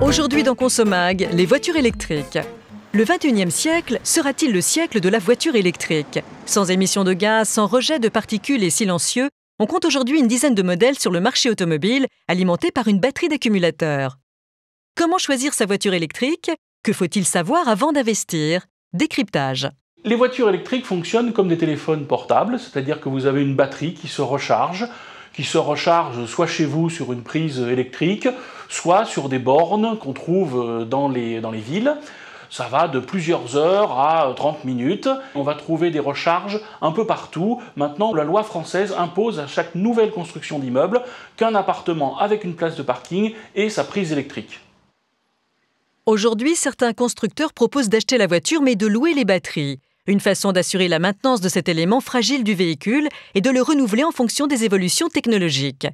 Aujourd'hui dans Consomag, les voitures électriques. Le 21e siècle sera-t-il le siècle de la voiture électrique? Sans émissions de gaz, sans rejet de particules et silencieux, on compte aujourd'hui une dizaine de modèles sur le marché automobile, alimentés par une batterie d'accumulateurs. Comment choisir sa voiture électrique? Que faut-il savoir avant d'investir? Décryptage. Les voitures électriques fonctionnent comme des téléphones portables, c'est-à-dire que vous avez une batterie qui se recharge soit chez vous sur une prise électrique, soit sur des bornes qu'on trouve dans les villes. Ça va de plusieurs heures à 30 minutes. On va trouver des recharges un peu partout. Maintenant, la loi française impose à chaque nouvelle construction d'immeuble qu'un appartement avec une place de parking ait sa prise électrique. Aujourd'hui, certains constructeurs proposent d'acheter la voiture mais de louer les batteries. Une façon d'assurer la maintenance de cet élément fragile du véhicule et de le renouveler en fonction des évolutions technologiques.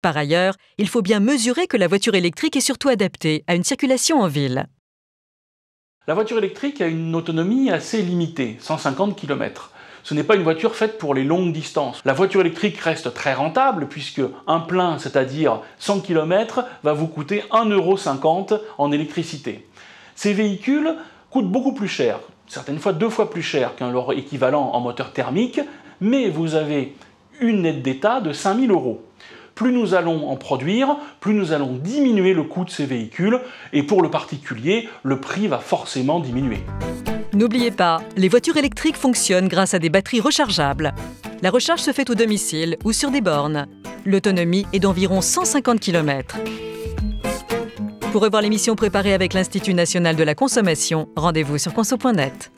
Par ailleurs, il faut bien mesurer que la voiture électrique est surtout adaptée à une circulation en ville. La voiture électrique a une autonomie assez limitée, 150 km. Ce n'est pas une voiture faite pour les longues distances. La voiture électrique reste très rentable puisque un plein, c'est-à-dire 100 km, va vous coûter 1,50 € en électricité. Ces véhicules coûtent beaucoup plus cher, certaines fois 2 fois plus cher qu'un leur équivalent en moteur thermique, mais vous avez une aide d'État de 5 000 €. Plus nous allons en produire, plus nous allons diminuer le coût de ces véhicules, et pour le particulier, le prix va forcément diminuer. N'oubliez pas, les voitures électriques fonctionnent grâce à des batteries rechargeables. La recharge se fait au domicile ou sur des bornes. L'autonomie est d'environ 150 km. Pour revoir l'émission préparée avec l'Institut national de la consommation, rendez-vous sur conso.net.